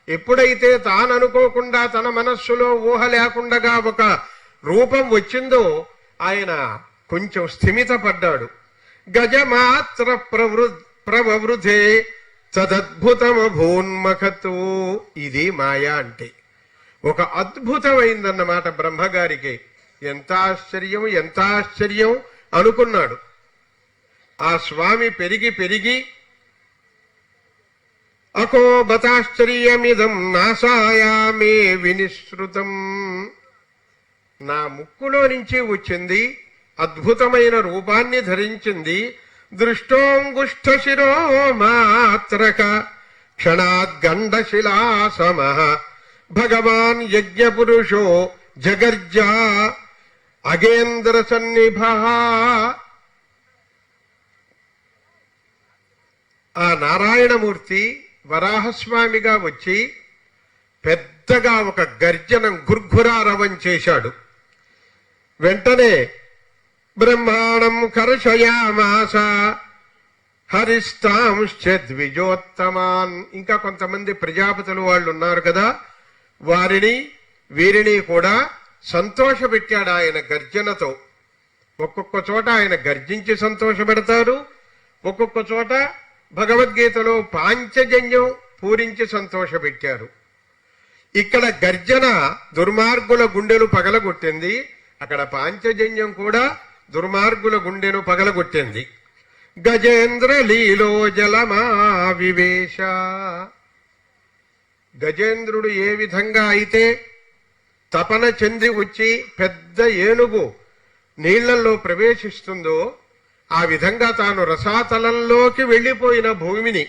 ఎప్పుడైతే తాననుకోకుండా తన మనస్సులో ఊహ లేకుండా ఒక రూపం వచ్చిందో ఆయన కొంచెం స్థిమితపడ్డాడు. గజమాత్ర ప్రవృధే తదద్భుతమభూన్మఖతు. ఇది మాయా అంటే ఒక అద్భుతమైందన్నమాట బ్రహ్మగారికి. ఎంత ఆశ్చర్యం ఎంత ఆశ్చర్యం అనుకున్నాడు. ఆ స్వామి పెరిగి పెరిగి అకోబతాశ్చర్యమిదం నాసాయామే వినిశ్రుతం, నా ముక్కులో నుంచి వచ్చింది, అద్భుతమైన రూపాన్ని ధరించింది. దృష్టోంగుష్ఠశిరో మాత్రక క్షణాద్గండశిలాసమ భగవాన్ యజ్ఞపురుషో జగర్జా అగేంద్ర సన్నిభ. ఆ నారాయణమూర్తి వరాహస్వామిగా వచ్చి పెద్దగా ఒక గర్జనం గుర్ఘురారవం చేశాడు. వెంటనే బ్రహ్మాణం కర్షయామాస హరిస్తాంశ్చ ద్విజోత్తమాన్. ఇంకా కొంతమంది ప్రజాపతులు వాళ్ళు ఉన్నారు కదా, వారిని వీరిని కూడా సంతోషపెట్టాడు ఆయన గర్జనతో. ఒక్కొక్క చోట ఆయన గర్జించి సంతోషపెడతారు, ఒక్కొక్క చోట భగవద్గీతలో పాంచజన్యం పూరించి సంతోషపెట్టారు. ఇక్కడ గర్జన దుర్మార్గుల గుండెలు పగలగొట్టింది, అక్కడ పాంచజన్యం కూడా దుర్మార్గుల గుండెను పగలగొట్టింది. గజేంద్ర లీలో జలమా వివేశ. గజేంద్రుడు ఏ విధంగా అయితే తపన చెంది వచ్చి పెద్ద ఏనుగు నీళ్లలో ప్రవేశిస్తుందో ఆ విధంగా తాను రసాతలంలోకి వెళ్లిపోయిన భూమిని,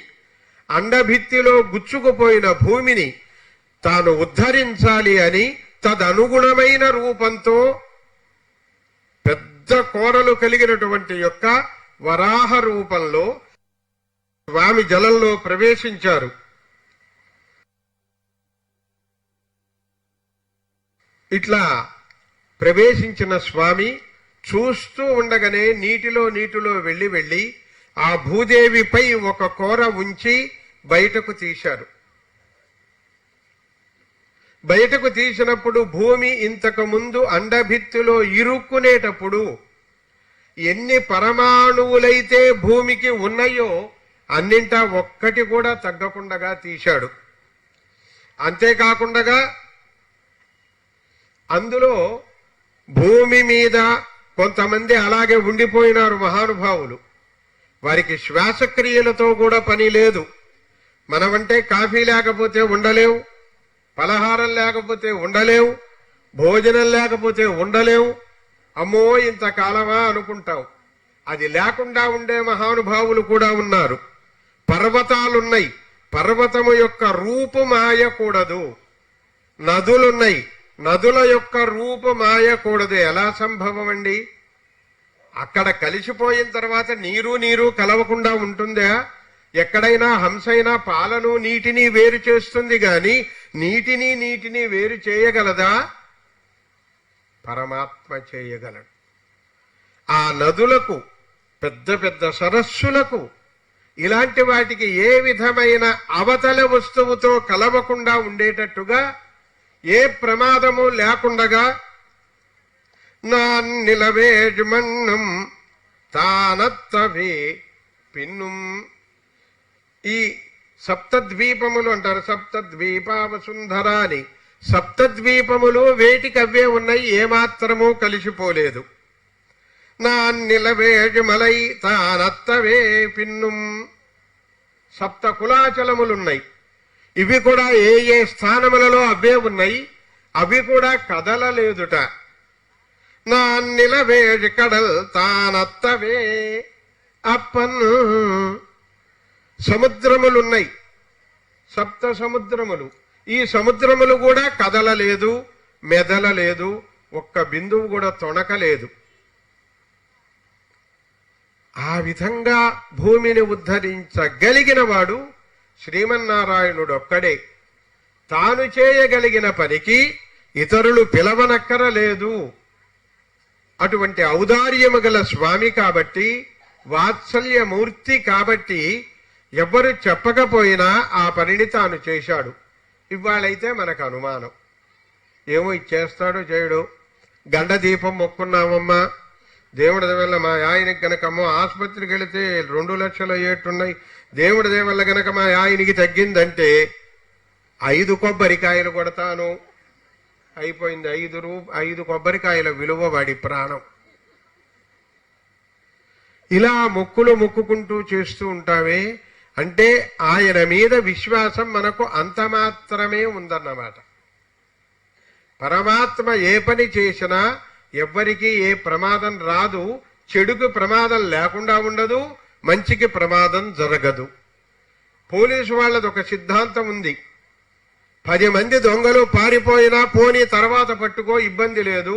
అండభిత్తిలో గుచ్చుకుపోయిన భూమిని తాను ఉద్ధరించాలి అని తదనుగుణమైన రూపంతో పెద్ద కోరలు కలిగినటువంటి యొక్క వరాహ రూపంలో స్వామి జలంలో ప్రవేశించారు. ఇట్లా ప్రవేశించిన స్వామి చూస్తూ ఉండగానే నీటిలో వెళ్లి ఆ భూదేవిపై ఒక కోర ఉంచి బయటకు తీశారు. బయటకు తీసినప్పుడు భూమి ఇంతకు ముందు అండభిత్తులో ఇరుక్కునేటప్పుడు ఎన్ని పరమాణువులైతే భూమికి ఉన్నాయో అన్నింటా ఒక్కటి కూడా తగ్గకుండా తీశాడు. అంతేకాకుండా అందులో భూమి మీద కొంతమంది అలాగే ఉండిపోయినారు మహానుభావులు. వారికి శ్వాసక్రియలతో కూడా పని లేదు. మనమంటే కాఫీ లేకపోతే ఉండలేవు, పలహారం లేకపోతే ఉండలేవు, భోజనం లేకపోతే ఉండలేవు. అమ్మో ఇంతకాలమా అనుకుంటాం. అది లేకుండా ఉండే మహానుభావులు కూడా ఉన్నారు. పర్వతాలున్నాయి, పర్వతము యొక్క రూపు మాయకూడదు. నదులున్నాయి, నదుల యొక్క రూపు మాయకూడదు. ఎలా సంభవం అండి? అక్కడ కలిసిపోయిన తర్వాత నీరు కలవకుండా ఉంటుందా? ఎక్కడైనా హంసైనా పాలను నీటిని వేరు చేస్తుంది గాని నీటిని వేరు చేయగలదా? పరమాత్మ చేయగలడు. ఆ నదులకు, పెద్ద పెద్ద సరస్సులకు, ఇలాంటి వాటికి ఏ విధమైన అవతల వస్తువుతో కలవకుండా ఉండేటట్టుగా, ఏ ప్రమాదము లేకుండగా నిలవేజుమన్నం తానత్తవే పిన్నుం. ఈ సప్తద్వీపములు అంటారు, సప్తద్వీపావసుంధర అని. సప్తద్వీపములు వేటికవ్వే ఉన్నాయి, ఏమాత్రమూ కలిసిపోలేదు. నిలవేజుమలై తానత్తవే పిన్నుం. సప్త కులాచలములున్నాయి, ఇవి కూడా ఏ స్థానములలో అవే ఉన్నాయి, అవి కూడా కదలలేదుట. నిలవేజు కడల్ తానత్తవే అప్పన్. సముద్రములున్నాయి, సప్త సముద్రములు. ఈ సముద్రములు కూడా కదలలేదు, మెదలలేదు, ఒక్క బిందువు కూడా తొణకలేదు. ఆ విధంగా భూమిని ఉద్ధరించగలిగిన వాడు శ్రీమన్నారాయణుడు ఒక్కడే. తాను చేయగలిగిన పనికి ఇతరులు పిలవనక్కరలేదు. అటువంటి ఔదార్యము గల స్వామి కాబట్టి, వాత్సల్యమూర్తి కాబట్టి ఎవ్వరు చెప్పకపోయినా ఆ పనిని తాను చేశాడు. ఇవాళైతే మనకు అనుమానం, ఏమో ఇచ్చేస్తాడో చేయడు. గండ దీపం మొక్కున్నామమ్మా, దేవుడి వల్ల మా ఆయనకి గనకమ్మో ఆసుపత్రికి వెళితే 2 లక్షల ఏటున్నాయి, దేవుడి వల్ల గనక మా ఆయనకి తగ్గిందంటే 5 కొబ్బరికాయలు కొడతాను. అయిపోయింది. 5 కొబ్బరికాయల విలువ వాడి ప్రాణం. ఇలా మొక్కులు మొక్కుకుంటూ చేస్తూ ఉంటామే అంటే ఆయన మీద విశ్వాసం మనకు అంత మాత్రమే ఉందన్నమాట. పరమాత్మ ఏ పని చేసినా ఎవ్వరికీ ఏ ప్రమాదం రాదు. చెడుకు ప్రమాదం లేకుండా ఉండదు, మంచికి ప్రమాదం జరగదు. పోలీసు వాళ్ళది ఒక సిద్ధాంతం ఉంది, 10 మంది దొంగలు పారిపోయినా పోనీ తర్వాత పట్టుకో, ఇబ్బంది లేదు,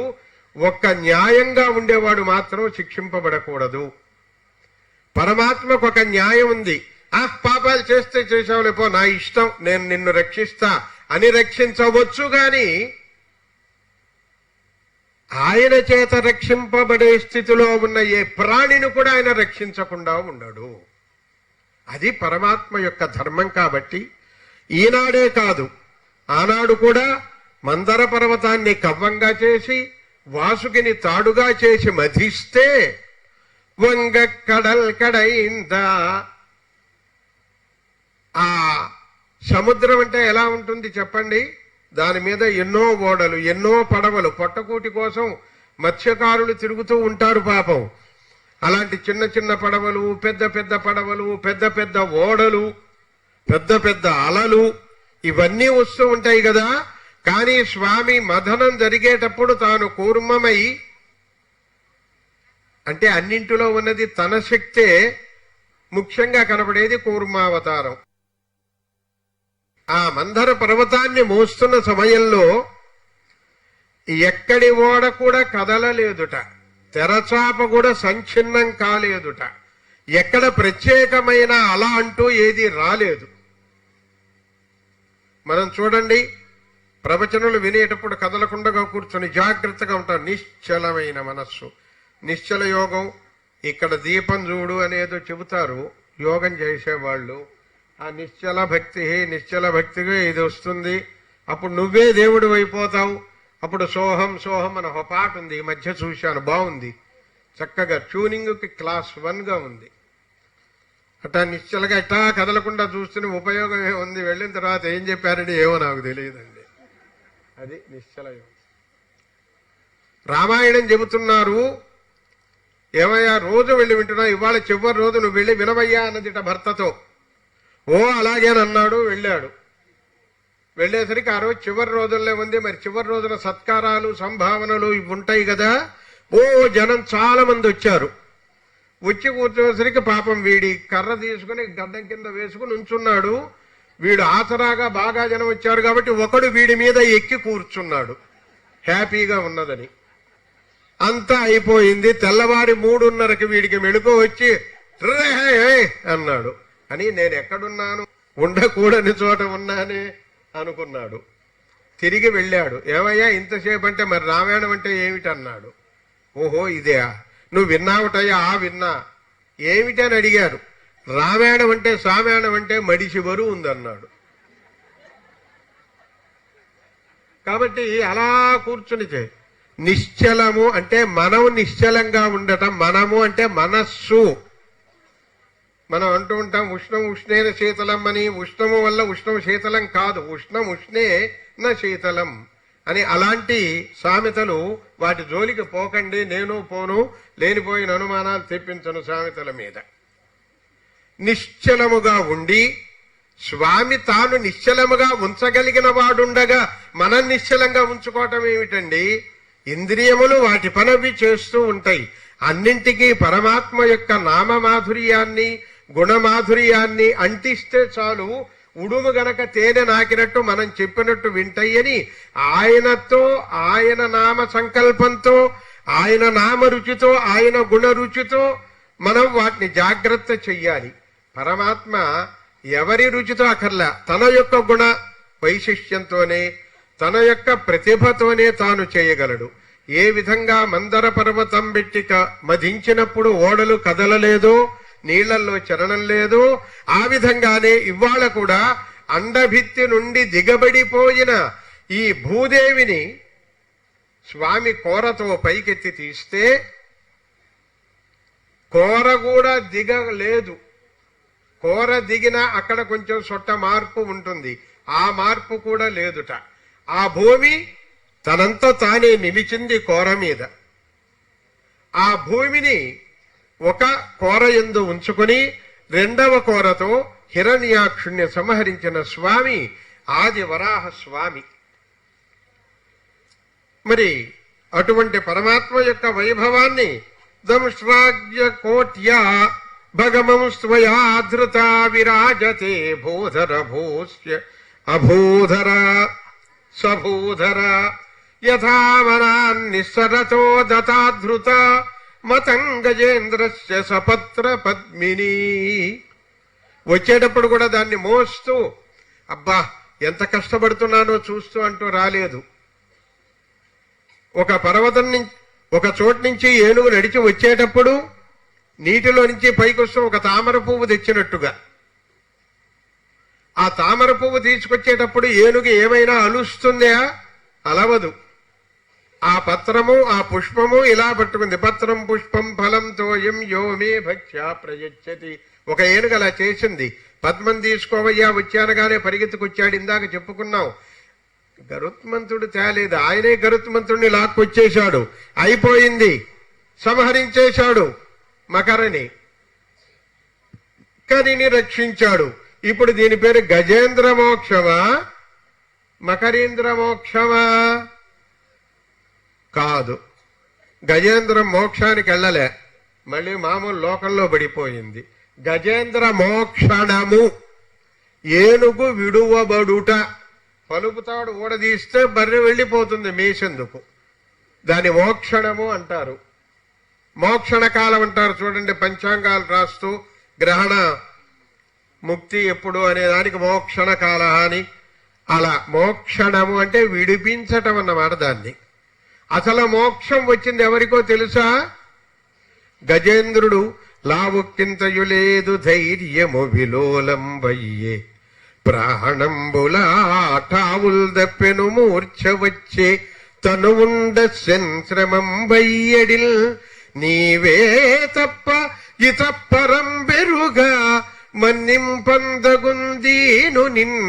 ఒక్క న్యాయంగా ఉండేవాడు మాత్రం శిక్షింపబడకూడదు. పరమాత్మకు ఒక న్యాయం ఉంది. పాపాలు చేస్తే చేసావులే పో, నా ఇష్టం, నేను నిన్ను రక్షిస్తా అని రక్షించవచ్చు. గాని ఆయన చేత రక్షింపబడే స్థితిలో ఉన్న ఏ ప్రాణిని కూడా ఆయన రక్షించకుండా ఉండడు. అది పరమాత్మ యొక్క ధర్మం. కాబట్టి ఈనాడే కాదు, ఆనాడు కూడా మందర పర్వతాన్ని కవ్వంగా చేసి వాసుకిని తాడుగా చేసి మధిస్తే వంగ కడల్ కడైందా. ఆ సముద్రం అంటే ఎలా ఉంటుంది చెప్పండి? దాని మీద ఎన్నో ఓడలు, ఎన్నో పడవలు, పొట్టకూటి కోసం మత్స్యకారులు తిరుగుతూ ఉంటారు పాపం. అలాంటి చిన్న చిన్న పడవలు, పెద్ద పెద్ద పడవలు, పెద్ద పెద్ద ఓడలు, పెద్ద పెద్ద అలలు, ఇవన్నీ వస్తూ ఉంటాయి కదా. కానీ స్వామి మథనం జరిగేటప్పుడు తాను కూర్మమై, అంటే అన్నింటిలో ఉన్నది తన శక్తే ముఖ్యంగా కనబడేది కూర్మావతారం. ఆ మందర పర్వతాన్ని మోస్తున్న సమయంలో ఎక్కడి ఓడ కూడా కదలలేదుట, తెరచాప కూడా సంచిన్నం కాలేదుట, ఎక్కడ ప్రత్యేకమైన అల అంటూ ఏది రాలేదు. మనం చూడండి, ప్రవచనలు వినేటప్పుడు కదలకుండా కూర్చొని జాగ్రత్తగా ఉంటారు. నిశ్చలమైన మనస్సు, నిశ్చల యోగం. ఇక్కడ దీపం చూడు అనేదో చెబుతారు యోగం చేసేవాళ్ళు. ఆ నిశ్చల భక్తిగా ఇది వస్తుంది, అప్పుడు నువ్వే దేవుడు అయిపోతావు. అప్పుడు సోహం సోహం అని ఒక పాట ఉంది, ఈ మధ్య చూశాను, బాగుంది, చక్కగా ట్యూనింగ్కి క్లాస్ 1గా ఉంది. అట్టా నిశ్చలగా ఇట్టా కదలకుండా చూస్తున్న ఉపయోగం ఏముంది? వెళ్ళిన తర్వాత ఏం చెప్పారని ఏమో నాకు తెలియదండి. అది నిశ్చల యోగం. రామాయణం చెబుతున్నారు, ఏమయ్యా రోజు వెళ్ళి వింటున్నా, ఇవాళ చివరి రోజు నువ్వు వెళ్ళి వినవయ్యా అన్నదిట భర్తతో. ఓ అలాగేనన్నాడు, వెళ్ళాడు. వెళ్ళేసరికి ఆ రోజు చివరి రోజుల్లో ఉంది. మరి చివరి రోజున సత్కారాలు, సంభావనలు ఇవి ఉంటాయి కదా. ఓ జనం చాలా మంది వచ్చారు. వచ్చి కూర్చోసరికి పాపం వీడి కర్ర తీసుకుని గడ్డం కింద వేసుకుని ఉంచున్నాడు. వీడు ఆసరాగా బాగా జనం వచ్చారు కాబట్టి ఒకడు వీడి మీద ఎక్కి కూర్చున్నాడు, హ్యాపీగా ఉన్నదని. అంతా అయిపోయింది. తెల్లవారి 3:30కి వీడికి మెళుకు వచ్చి అన్నాడు. అని నేను ఎక్కడున్నాను, ఉండకూడని చోట ఉన్నానే అనుకున్నాడు. తిరిగి వెళ్ళాడు. ఏమయ్యా ఇంతసేపు అంటే మరి రామాయణం అంటే ఏమిటన్నాడు. ఓహో ఇదే, నువ్వు విన్నావుటయ్యా? విన్నా. ఏమిటని అడిగారు. రామాయణం అంటే సామాయణం అంటే మడిసి బరువు ఉందన్నాడు. కాబట్టి అలా కూర్చుని నిశ్చలము అంటే మనం నిశ్చలంగా ఉండటం. మనము అంటే మనస్సు. మనం అంటూ ఉంటాం ఉష్ణం ఉష్ణేన శీతలం అని. ఉష్ణము వల్ల ఉష్ణం శీతలం కాదు, ఉష్ణం ఉష్ణే నా శీతలం అని. అలాంటి సామెతలు, వాటి జోలికి పోకండి, నేను పోను, లేనిపోయిన అనుమానాలు తెప్పించను సామెతల మీద. నిశ్చలముగా ఉండి స్వామి తాను నిశ్చలముగా ఉంచగలిగిన వాడుండగా మనం నిశ్చలంగా ఉంచుకోవటం ఏమిటండి? ఇంద్రియములు వాటి పనవి చేస్తూ ఉంటాయి. అన్నింటికీ పరమాత్మ యొక్క నామమాధుర్యాన్ని, గుణమాధుర్యాన్ని అంటిస్తే చాలు, ఉడుము గనక తేనె నాకినట్టు మనం చెప్పినట్టు వింటాయని ఆయనతో, ఆయన నామ సంకల్పంతో, ఆయన నామ రుచితో, ఆయన గుణ రుచితో మనం వాటిని జాగ్రత్త చెయ్యాలి. పరమాత్మ ఎవరి రుచితో అక్కర్లా, తన యొక్క గుణ వైశిష్ట్యంతోనే, తన యొక్క ప్రతిభతోనే తాను చేయగలడు. ఏ విధంగా మందర పర్వతం పెట్టి మధించినప్పుడు ఓడలు కదలలేదో, నీళ్లలో చరణం లేదు. ఆ విధంగానే ఇవాళ కూడా అండభిత్తి నుండి దిగబడిపోయిన ఈ భూదేవిని స్వామి కోరతో పైకెత్తి తీస్తే కోర కూడా దిగలేదు. కోర దిగినా అక్కడ కొంచెం సొట్ట మార్పు ఉంటుంది, ఆ మార్పు కూడా లేదుట. ఆ భూమి తనంతా తానే నిలిచింది కోర మీద. ఆ భూమిని ఒక కోర యందు ఉంచుకుని రెండవ కోరతో హిరణ్యాక్షుణ్ణి సంహరించిన స్వామి ఆది వరాహ స్వామి. మరి అటువంటి పరమాత్మ యొక్క వైభవాన్ని దంశ్రాజ్య కోట్యా భగమం స్వయాధృత విరాజతే భూధర భూస్య అభూధర సభూధర యథావనాన్నిస్సరతో దతాధృత మతం గజేంద్రస్య సపత్ర పద్మిని. వచ్చేటప్పుడు కూడా దాన్ని మోస్తూ అబ్బా ఎంత కష్టపడుతున్నానో చూస్తూ అంటూ రాలేదు. ఒక పర్వతం నుంచి ఒక చోటు నుంచి ఏనుగు నడిచి వచ్చేటప్పుడు నీటిలో నుంచి పైకొస్తూ ఒక తామర పువ్వు తెచ్చినట్టుగా ఆ తామర పువ్వు తీసుకొచ్చేటప్పుడు ఏనుగు ఏమైనా అలుస్తుందా? అలవదు. ఆ పత్రము ఆ పుష్పము ఇలా పట్టుకుంది. పత్రం పుష్పం ఫలం తోయం యో మే భక్ష్యా ప్రయచ్చతి. ఒక ఏనుగు అలా చేసింది. పద్మం తీసుకోవయ్యా వచ్చానగానే పరిగెత్తుకొచ్చాడు. ఇందాక చెప్పుకున్నాం. గరుత్మంతుడు తేలేదు, ఆయనే గరుత్మంతుడిని లాక్కొచ్చేశాడు. అయిపోయింది, సంహరించేశాడు మకరని, కరిని రక్షించాడు. ఇప్పుడు దీని పేరు గజేంద్ర మోక్షమా మకరీంద్ర మోక్షమా? కాదు. గజేంద్రం మోక్షానికి వెళ్ళలే, మళ్ళీ మామూలు లోకంలో పడిపోయింది. గజేంద్ర మోక్షణము, ఏనుగు విడువబడుట. పలుపుతాడు ఊడదీస్తే బర్రె వెళ్ళిపోతుంది మేసెందుకు, దాని మోక్షణము అంటారు. మోక్షణ కాలం అంటారు చూడండి, పంచాంగాలు రాస్తూ గ్రహణ ముక్తి ఎప్పుడు అనే దానికి మోక్షణ కాల అని. అలా మోక్షణము అంటే విడిపించటం అన్నమాట. దాన్ని అసలు మోక్షం వచ్చింది ఎవరికో తెలుసా? గజేంద్రుడు లావుక్కింతయులేదు ధైర్యము విలోలం వయ్యే ప్రాణంబులాటావుల్ దప్పెను మూర్ఛ వచ్చే తను ఉండ శ్రమం వయ్యడిల్ నీవే తప్ప ఇతప్పరం బెరుగా మన్నింపందగుందీను నిన్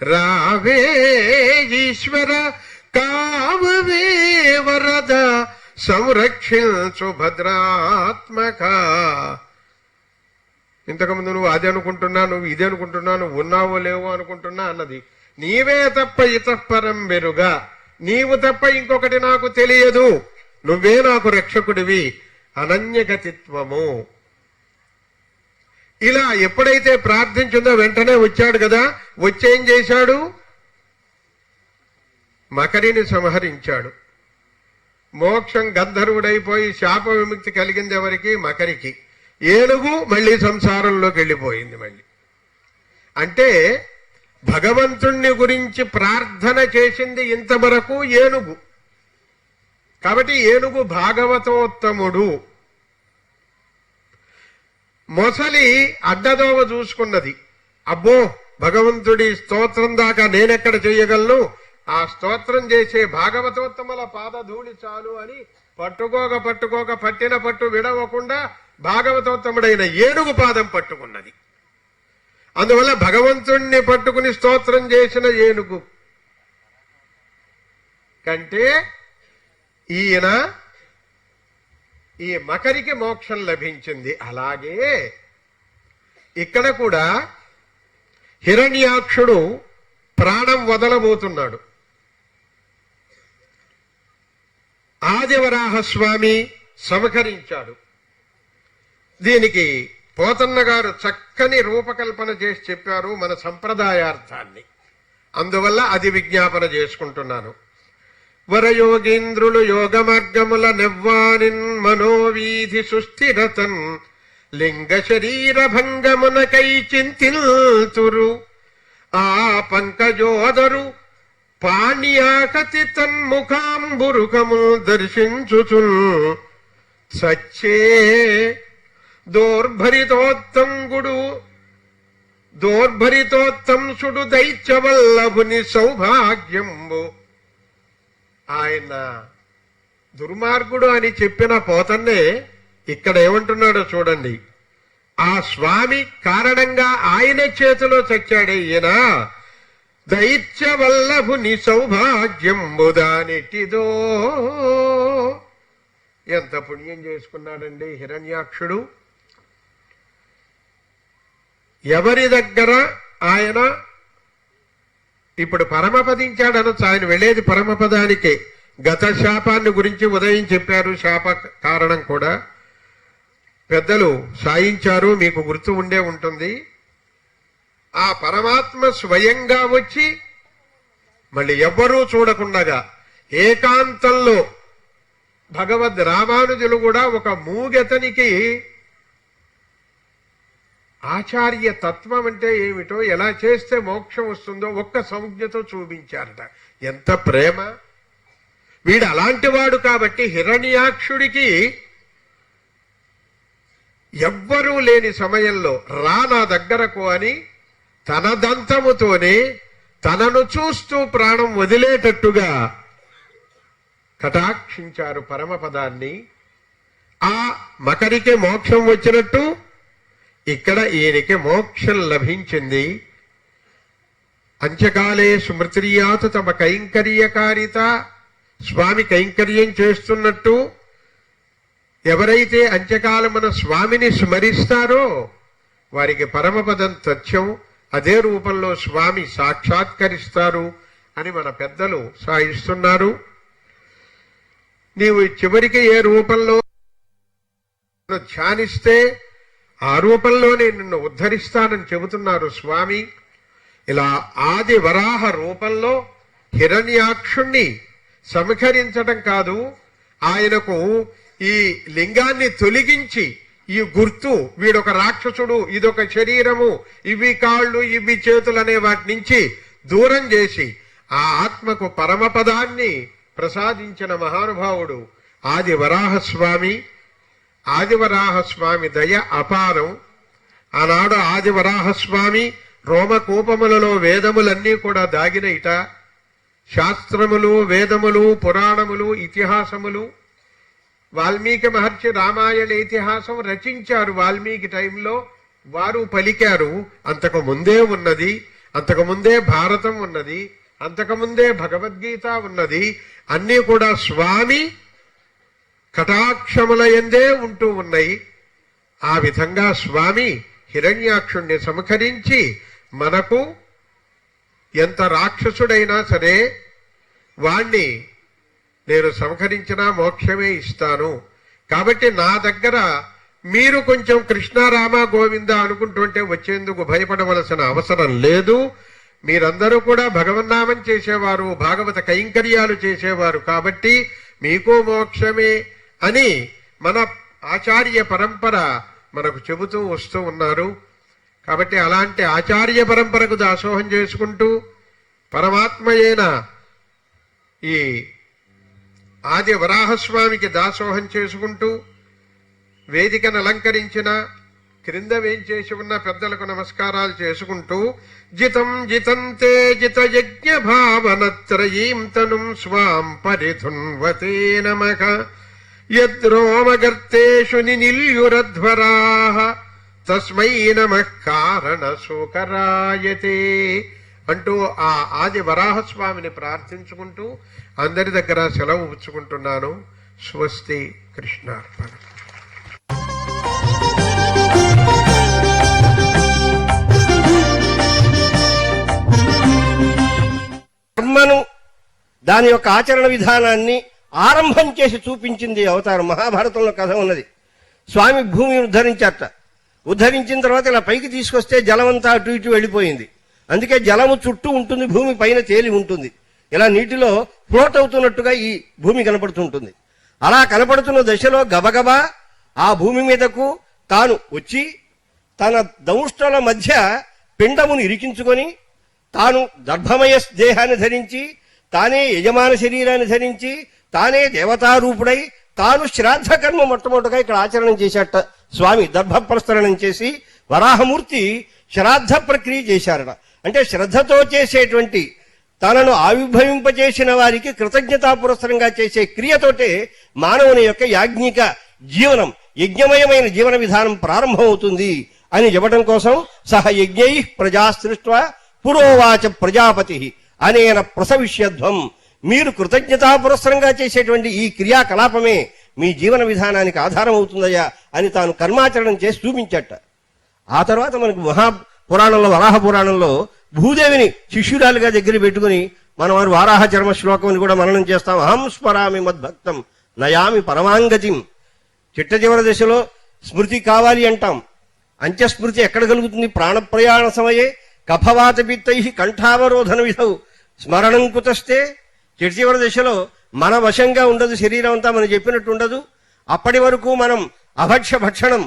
రావే ఈశ్వర కావవే వరద సంరక్షించు భద్రాత్మక. ఇంతకుముందు నువ్వు అది అనుకుంటున్నా, నువ్వు ఇది అనుకుంటున్నా, నువ్వు ఉన్నావో లేవో అనుకుంటున్నా అన్నది. నీవే తప్ప ఇతఃపరం బెరుగా, నీవు తప్ప ఇంకొకటి నాకు తెలియదు, నువ్వే నాకు రక్షకుడివి. అనన్యగతిత్వము. ఇలా ఎప్పుడైతే ప్రార్థించిందో వెంటనే వచ్చాడు కదా. వచ్చేం చేశాడు? మకరిని సంహరించాడు. మోక్షం గంధర్వుడైపోయి శాప విముక్తి కలిగింది ఎవరికి? మకరికి. ఏనుగు మళ్ళీ సంసారంలోకి వెళ్ళిపోయింది. మళ్ళీ అంటే భగవంతుణ్ణి గురించి ప్రార్థన చేసింది ఇంతవరకు ఏనుగు. కాబట్టి ఏనుగు భాగవతోత్తముడు. మొసలి అడ్డదోవ చూసుకున్నది. అబ్బో భగవంతుడి స్తోత్రం దాకా నేనెక్కడ చెయ్యగలను, ఆ స్తోత్రం చేసే భాగవతోత్తముల పాదధూళి చాలు అని పట్టుకోక పట్టిన పట్టు విడవకుండా భాగవతోత్తముడైన ఏనుగు పాదం పట్టుకున్నది. అందువల్ల భగవంతుణ్ణి పట్టుకుని స్తోత్రం చేసిన ఏనుగు కంటే ఈయన ఈ మకరికి మోక్షం లభించింది. అలాగే ఇక్కడ కూడా హిరణ్యాక్షుడు ప్రాణం వదలబోతున్నాడు. ఆదివరాహస్వామి సంహరించాడు. దీనికి పోతన్న గారు చక్కని రూపకల్పన చేసి చెప్పారు మన సంప్రదాయార్థాన్ని. అందువల్ల అది విజ్ఞాపన చేసుకుంటున్నాను. వరయోగీంద్రులు యోగ మార్గముల నెవ్వానిన్ మనోవీధి సుస్థిరతన్ లింగ శరీర భంగమునకై చింతిల్తురు ఆ పంకజోదరు పాణ్యాకతి తన్ముఖాంబురుకము దర్శించుచున్ సచ్చే దోర్భరితోత్తంసుడు దైత్యవల్లభుని సౌభాగ్యంబు. ఆయన దుర్మార్గుడు అని చెప్పిన పోతన్నే ఇక్కడ ఏమంటున్నాడో చూడండి. ఆ స్వామి కారణంగా ఆయన చేతిలో చచ్చాడే ఈయన. దైత్యవల్లభుని సౌభాగ్యంబు దానిటిదో. ఎంత పుణ్యం చేసుకున్నాడండి హిరణ్యాక్షుడు. ఎవరి దగ్గర ఆయన ఇప్పుడు పరమపదించాడనొచ్చు. ఆయన వెళ్ళేది పరమపదానికే. గత శాపాన్ని గురించి ఉదయం చెప్పారు, శాప కారణం కూడా పెద్దలు సాయించారు, మీకు గుర్తు ఉండే ఉంటుంది. ఆ పరమాత్మ స్వయంగా వచ్చి మళ్ళీ ఎవ్వరూ చూడకుండగా ఏకాంతంలో భగవద్ రామానుజులు కూడా ఒక మూగెతనికి ఆచార్య తత్వం అంటే ఏమిటో, ఎలా చేస్తే మోక్షం వస్తుందో ఒక్క సంజ్ఞతో చూపించారట. ఎంత ప్రేమ! వీడు అలాంటి వాడు కాబట్టి హిరణ్యాక్షుడికి ఎవ్వరూ లేని సమయంలో రా నా దగ్గరకు అని తన దంతముతోనే తనను చూస్తూ ప్రాణం వదిలేటట్టుగా కటాక్షించారు పరమపదాన్ని. ఆ మకరికి మోక్షం వచ్చినట్టు ఇక్కడ ఈయనకి మోక్షం లభించింది. అంత్యకాలే స్మృతిర్యాతు తమ కైంకర్యకారిత. స్వామి కైంకర్యం చేస్తున్నట్టు ఎవరైతే అంత్యకాలమున స్వామిని స్మరిస్తారో వారికి పరమపదం తథ్యం అదే రూపంలో స్వామి సాక్షాత్కరిస్తారు అని మన పెద్దలు సాయిస్తున్నారు. నీవు చివరికి ఏ రూపంలో ధ్యానిస్తే ఆ రూపంలోనే నిన్ను ఉద్ధరిస్తానని చెబుతున్నారు స్వామి. ఇలా ఆది వరాహ రూపంలో హిరణ్యాక్షుణ్ణి సమీకరించడం కాదు, ఆయనకు ఈ లింగాన్ని తొలగించి ఈ గుర్తు, వీడొక రాక్షసుడు, ఇదొక శరీరము, ఇవి కాళ్ళు ఇవి చేతులు అనే వాటి నుంచి దూరం చేసి ఆ ఆత్మకు పరమపదాన్ని ప్రసాదించిన మహానుభావుడు ఆది వరాహస్వామి. ఆదివరాహస్వామి దయ అపారం. ఆనాడు ఆదివరాహస్వామి రోమకూపములలో వేదములన్నీ కూడా దాగినయిట. శాస్త్రములు, వేదములు, పురాణములు, ఇతిహాసములు. వాల్మీకి మహర్షి రామాయణ ఇతిహాసం రచించారు. వాల్మీకి టైంలో వారు పలికారు. అంతకు ముందే ఉన్నది, అంతకుముందే భారతం ఉన్నది, అంతకుముందే భగవద్గీత ఉన్నది. అన్నీ కూడా స్వామి కటాక్షముల యందే ఉంటూ ఉన్నాయి. ఆ విధంగా స్వామి హిరణ్యాక్షుణ్ణి సమకరించి మనకు ఎంత రాక్షసుడైనా సరే వాణ్ణి నేను సంహరించినా మోక్షమే ఇస్తాను. కాబట్టి నా దగ్గర మీరు కొంచెం కృష్ణారామ గోవింద అనుకుంటుంటే వచ్చేందుకు భయపడవలసిన అవసరం లేదు. మీరందరూ కూడా భగవన్నామం చేసేవారు, భాగవత కైంకర్యాలు చేసేవారు కాబట్టి మీకు మోక్షమే అని మన ఆచార్య పరంపర మనకు చెబుతూ వస్తూ ఉన్నారు. కాబట్టి అలాంటి ఆచార్య పరంపరకు దాసోహం చేసుకుంటూ పరమాత్మ అయిన ఈ ఆది వరాహస్వామికి దాసోహం చేసుకుంటూ వేదికను అలంకరించిన క్రింద వేంచేసి ఉన్న పెద్దలకు నమస్కారాలు చేసుకుంటూ జితం జితంతే జిత యజ్ఞ భావనత్రయీం తనుం స్వాం పరిధున్వతే నమః యద్రోమగర్తేషు నినిల్యురధ్వరాః తస్మై నమః కారణ శోకరాయతే అంటూ ఆ ఆది వరాహస్వామిని ప్రార్థించుకుంటూ అందరి దగ్గర సెలవు పుచ్చుకుంటున్నాను. స్వస్తి. కృష్ణార్పణ. కర్మను దాని యొక్క ఆచరణ విధానాన్ని ఆరంభం చేసి చూపించింది అవతారం. మహాభారతంలో కథ ఉన్నది. స్వామి భూమిని ఉద్ధరించారట. ఉద్ధరించిన తర్వాత ఇలా పైకి తీసుకొస్తే జలమంతా అటు ఇటు వెళ్ళిపోయింది. అందుకే జలము చుట్టూ ఉంటుంది, భూమి పైన తేలి ఉంటుంది. ఇలా నీటిలో ఫ్లోట్ అవుతున్నట్టుగా ఈ భూమి కనపడుతుంటుంది. అలా కనపడుతున్న దశలో గబగబా ఆ భూమి మీదకు తాను వచ్చి తన దంష్ట్రల మధ్య పిండమును ఇరికించుకొని తాను దర్భమయ దేహాన్ని ధరించి తానే యజమాన శరీరాన్ని ధరించి తానే దేవతారూపుడై తాను శ్రాద్ధ కర్మ మొట్టమొదటిగా ఇక్కడ ఆచరణ చేశాట. స్వామి దర్భ ప్రస్తరణం చేసి వరాహమూర్తి శ్రాద్ధ ప్రక్రియ చేశారట. అంటే శ్రద్ధతో చేసేటువంటి తనను ఆవిర్భవింపచేసిన వారికి కృతజ్ఞతా పురస్సరంగా చేసే క్రియతోటే మానవుని యొక్క యాజ్ఞిక జీవనం, యజ్ఞమయమైన జీవన విధానం ప్రారంభమవుతుంది అని చెప్పడం కోసం సహ యజ్ఞై ప్రజా సృష్ట్వా పురోవాచ ప్రజాపతి అనేన ప్రసవిష్యధ్వం. మీరు కృతజ్ఞతా పురస్సరంగా చేసేటువంటి ఈ క్రియాకలాపమే మీ జీవన విధానానికి ఆధారం అవుతుందయ్యా అని తాను కర్మాచరణం చేసి చూపించట. ఆ తర్వాత మనకు మహాపురాణంలో, వరాహ పురాణంలో భూదేవిని శిష్యురాలుగా దగ్గర పెట్టుకుని మన వారు వారాహ చర్మ శ్లోకం కూడా మననం చేస్తాం. అహం స్మరామి మద్భక్తం నయామి పరమాంగతిం. చిట్ట చివరి దశలో స్మృతి కావాలి అంటాం. అంత్యస్మృతి ఎక్కడ కలుగుతుంది? ప్రాణప్రయాణ సమయే కఫవాత పిత్తై కంఠావరోధన విధౌ స్మరణం కుతస్తే. చిట్ట చివరి దశలో మన వశంగా ఉండదు, శరీరం అంతా మనం చెప్పినట్టు ఉండదు. అప్పటి వరకు మనం అభక్ష్య భక్షణం,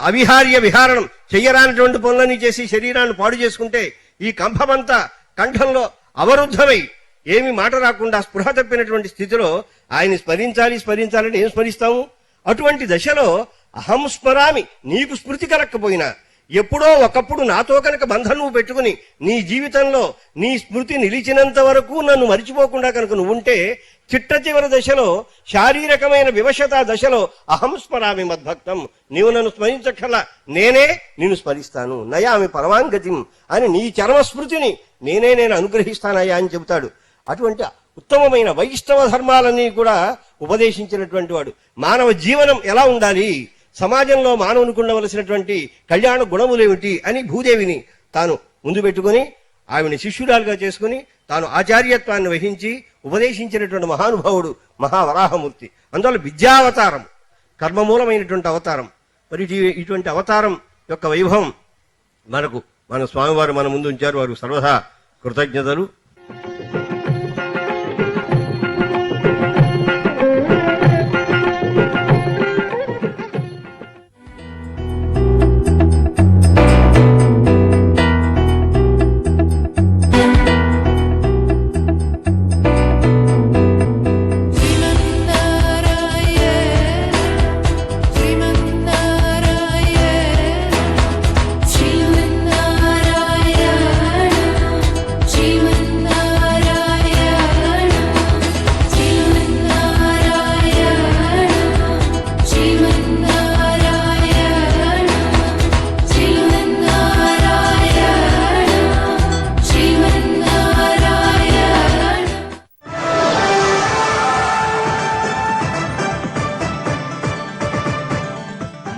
అవిహార్య విహారణం చెయ్యరానటువంటి పనులని చేసి శరీరాన్ని పాడు చేసుకుంటే ఈ కంఠమంతా కంఠంలో అవరుద్ధమై ఏమి మాట రాకుండా స్పృహ తప్పినటువంటి స్థితిలో ఆయన్ని స్మరించాలంటే ఏం స్మరిస్తాము? అటువంటి దశలో అహం స్మరామి, నీకు స్మృతి కలక్కపోయినా ఎప్పుడో ఒకప్పుడు నాతో కనుక బంధం నువ్వు పెట్టుకుని నీ జీవితంలో నీ స్మృతి నిలిచినంత వరకు నన్ను మరిచిపోకుండా కనుక నువ్వుంటే చిట్ట చివరి దశలో శారీరకమైన వివశత దశలో అహం స్మరామి మద్భక్తం, నీవు నన్ను స్మరించక్కర్లా, నేనే నిన్ను స్మరిస్తాను. నయామి పరమాంగతిం అని నీ చర్మస్మృతిని నేను అనుగ్రహిస్తానయ్యా అని చెబుతాడు. అటువంటి ఉత్తమమైన వైష్ణవ ధర్మాలన్నీ కూడా ఉపదేశించినటువంటి వాడు. మానవ జీవనం ఎలా ఉండాలి, సమాజంలో మానవునికి ఉండవలసినటువంటి కళ్యాణ గుణములేమిటి అని భూదేవిని తాను ముందు పెట్టుకుని ఆవిని శిష్యురాలుగా చేసుకుని తాను ఆచార్యత్వాన్ని వహించి ఉపదేశించినటువంటి మహానుభావుడు మహావరాహమూర్తి. అందువల్ల విద్యావతారం, కర్మమూలమైనటువంటి అవతారం. మరి ఇటువంటి అవతారం యొక్క వైభవం మన స్వామివారు మన ముందు ఉంచారు. వారు సర్వదా కృతజ్ఞతలు.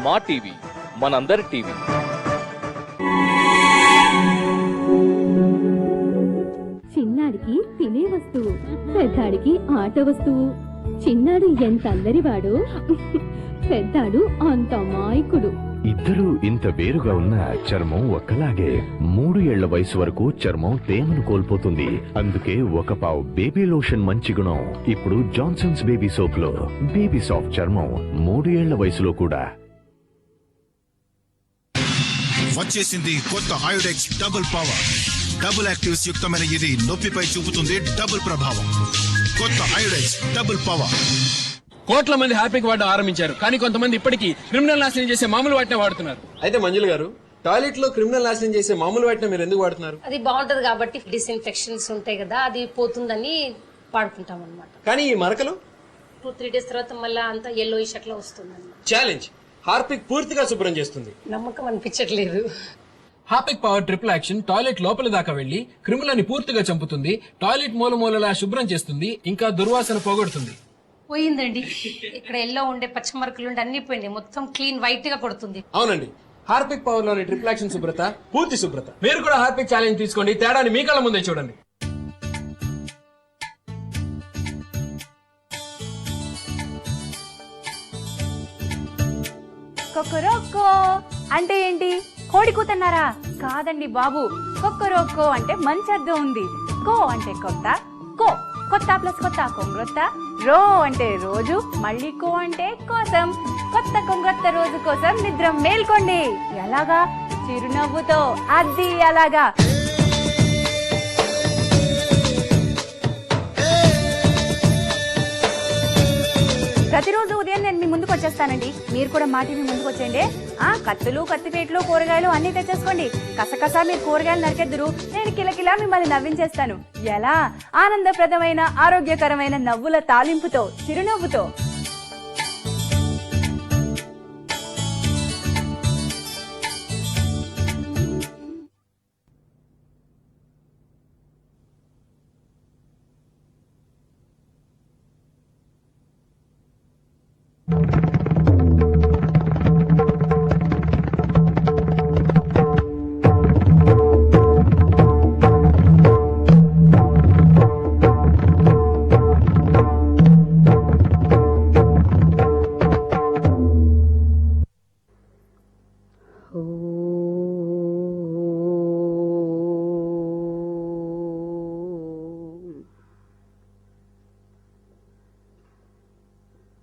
మా టీవీ, మనందరి టీవీ. చిన్నాడికి తినే వస్తువు, పెద్దాడికి ఆట వస్తువు. చిన్నాడు ఎంత అల్లరివాడు, పెద్దాడు అంత అమాయకుడు. ఇద్దరూ ఇంత వేరుగా ఉన్న చర్మం ఒక్కలాగే. 3 ఏళ్ల వయసు వరకు చర్మం తేమను కోల్పోతుంది. అందుకే ఒక పావు బేబీ లోషన్ మంచి గుణం ఇప్పుడు జాన్సన్స్ బేబీ సోప్ లో. బేబీ సాఫ్ట్ చర్మం 3 ఏళ్ల వయసులో కూడా. వచ్చేసింది కొత్త ఆయుడెక్స్ డబుల్ పవర్. డబుల్ యాక్టివ్స్ యుక్తమైన ఇది నొప్పిపై చూపుతుంది డబుల్ ప్రభావం. కొత్త ఆయుడెక్స్ డబుల్ పవర్. కోట్ల మంది హార్పిక్ వాడడం ఆరంభించారు, కానీ కొంతమంది ఇప్పటికీ క్రిమినల్ నాశనం చేసే మామూలు వాటినే వాడుతున్నారు. అయితే మంజుల గారు, టాయిలెట్ లో క్రిమినల్ నాశనం చేసే మామూలు వాటిని మీరు ఎందుకు వాడుతున్నారు? అది బాగుంటది కాబట్టి, డిస్ఇన్ఫెక్షన్స్ ఉంటాయి కదా, అది పోతుందని వాడుకుంటాం అనమాట. కానీ ఈ మరకలు 2-3 డేస్ తర్వాత మళ్ళీ అంతా yellowish అట్లా వస్తుంది అన్నమాట. ఛాలెంజ్, హార్పిక్ పూర్తిగా శుభ్రం చేస్తుంది. నమ్మకం అనిపించట్లేదు. Harpic power triple action toilet లోపల దాకా వెళ్లి క్రిములని పూర్తిగా చంపుతుంది, టాయిలెట్ మూలలా శుభ్రం చేస్తుంది, ఇంకా దుర్వాసన పోగొడుతుంది. పోయిందండి, ఇక్కడ ఎల్లో ఉండే పచ్చమరకలు ఉండే అన్ని పోయినాయి, మొత్తం క్లీన్ వైట్ గా కొడుతుంది. అవునండి, హార్పిక్ పవర్ లోని ట్రిపుల్ యాక్షన్ శుభ్రత పూర్తి శుభ్రత. మీరు కూడా హార్పిక్ ఛాలెంజ్ తీసుకోండి, తేడాని మీ కళ్ళ ముందే చూడండి. కొక్కరోక్కో అంటే ఏంటి? కోడి కూతన్నారా? కాదండి బాబు, కొక్కరోక్కో అంటే మంచి అర్థం ఉంది. కో అంటే కొత్త, కో కొత్త ప్లస్ కొత్త కొంగ్రొత్త. రో అంటే రోజు, మళ్ళీ కో అంటే కోసం. కొత్త కొంగ్రొత్త రోజు కోసం నిద్ర మేల్కోండి. ఎలాగా? చిరునవ్వుతో. అది అలాగా. ప్రతిరోజు వచ్చేస్తానండి. మీరు కూడా మా టీవీ ముందుకు వచ్చేయండి. కత్తులు, కత్తిపేట్లు, కూరగాయలు అన్ని తెచ్చేసుకోండి. కసకసా మీరు కూరగాయలు నరికెద్దురు, నేను కిలకిలా మిమ్మల్ని నవ్వించేస్తాను. ఎలా? ఆనందప్రదమైన ఆరోగ్యకరమైన నవ్వుల తాలింపుతో, చిరునవ్వుతో.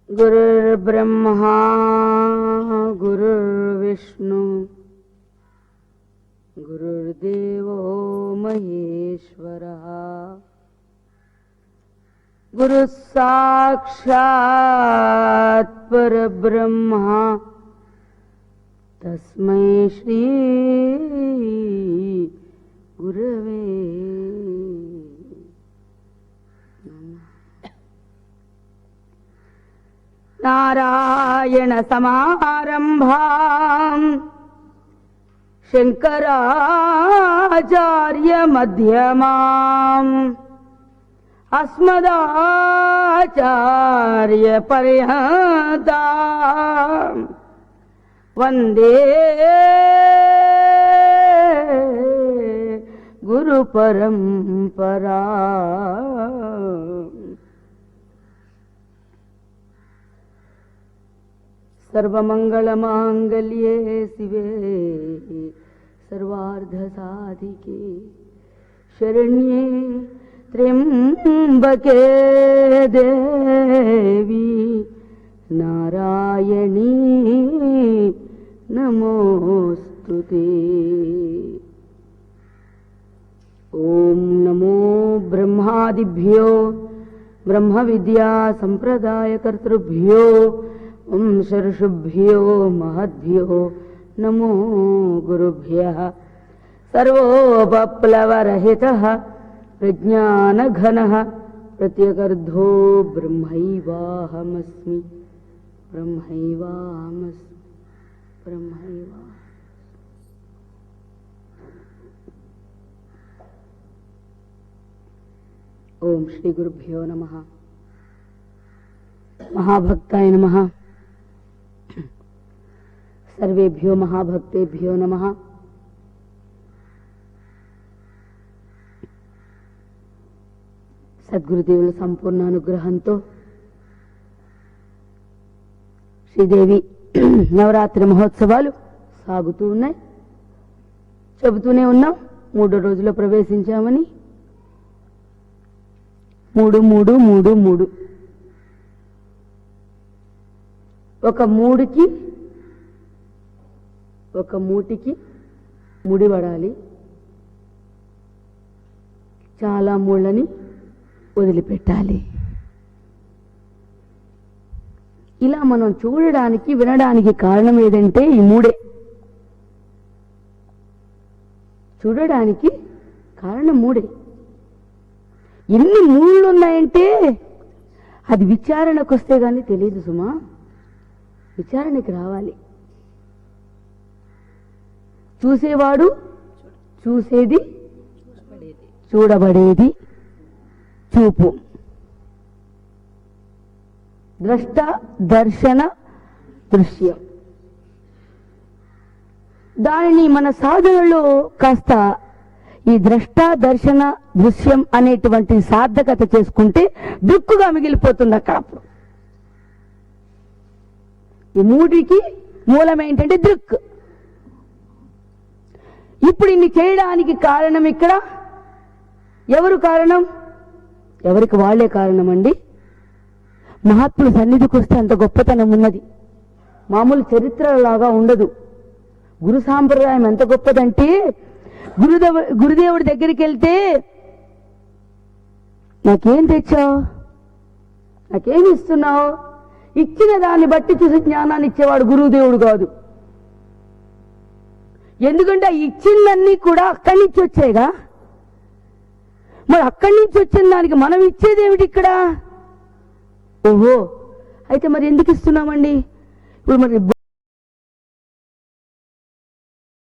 गुरुर्ब्रह्मा गुरुर्विष्णु गुरुर्देवो महेश्वरः गुरुः साक्षात् परब्रह्मा तस्मै श्री गुरवे नारायण समारंभाम् शंकराचार्य मध्यमाम् अस्मदाचार्य पर्यन्ताम् वंदे गुरु परंपरा। सर्वमंगलमांगल्ये शिवे सर्वार्धसाधिके शरण्ये त्र्यंबके देवी नारायणी नमोस्तुते। ओम नमो ब्रह्मादिभ्यो ब्रह्म विद्या संप्रदाय कर्तृभ्यो ऋषिभ्यो महद्भ्यो नमो गुरुभ्यः। सर्वोपप्लवरहितः प्रज्ञानघनः प्रत्यगर्धो ब्रह्मैवाहमस्मि ब्रह्मैवाहमस्मि ब्रह्मैवाहमस्मि। ओम श्री गुरुभ्यो नमः। महाभक्ताय नमः। सर्वेभ्यो महाभक्तेभ्यो नमः। సద్గురుదేవుల సంపూర్ణ అనుగ్రహంతో శ్రీదేవి నవరాత్రి మహోత్సవాలు సాగుతూ ఉన్నాయి. చెబుతూనే ఉన్నాం 3వ రోజులో ప్రవేశించామని. 3 ఒక మూటికి ముడిపడాలి. చాలా మూళ్ళని వదిలిపెట్టాలి. ఇలా మనం చూడడానికి వినడానికి కారణం ఏదంటే ఈ మూడే. చూడడానికి కారణం మూడే. ఎన్ని మూళ్ళు ఉన్నాయంటే అది విచారణకు వస్తే గానీ తెలియదు సుమా. విచారణకి రావాలి. చూసేవాడు చూసేది, చూడబడేది చూపు. ద్రష్ట దర్శన దృశ్యం. దానిని మన సాధనలో కాస్త ఈ ద్రష్ట దర్శన దృశ్యం అనేటువంటి సార్థకత చేసుకుంటే దుక్కుగా మిగిలిపోతుంది అక్కడ. అప్పుడు ఈ మూడికి మూలం ఏంటంటే దృక్. ఇప్పుడు ఇన్ని చేయడానికి కారణం ఇక్కడ ఎవరు కారణం? ఎవరికి వాళ్లే కారణం అండి. మహాత్ముల సన్నిధికి వస్తే అంత గొప్పతనం ఉన్నది. మామూలు చరిత్రలాగా ఉండదు. గురు సాంప్రదాయం ఎంత గొప్పదంటే గురుదేవుడి దగ్గరికి వెళ్తే నాకేం తెచ్చావు, నాకేమి ఇస్తున్నావు, ఇచ్చిన దాన్ని బట్టి చూసి జ్ఞానాన్ని ఇచ్చేవాడు గురుదేవుడు కాదు. ఎందుకంటే ఆ ఇచ్చిందన్నీ కూడా అక్కడి నుంచి వచ్చాయిగా. మరి అక్కడి నుంచి వచ్చిన దానికి మనం ఇచ్చేది ఏమిటి ఇక్కడ? ఓహో, అయితే మరి ఎందుకు ఇస్తున్నామండి? ఇప్పుడు మరి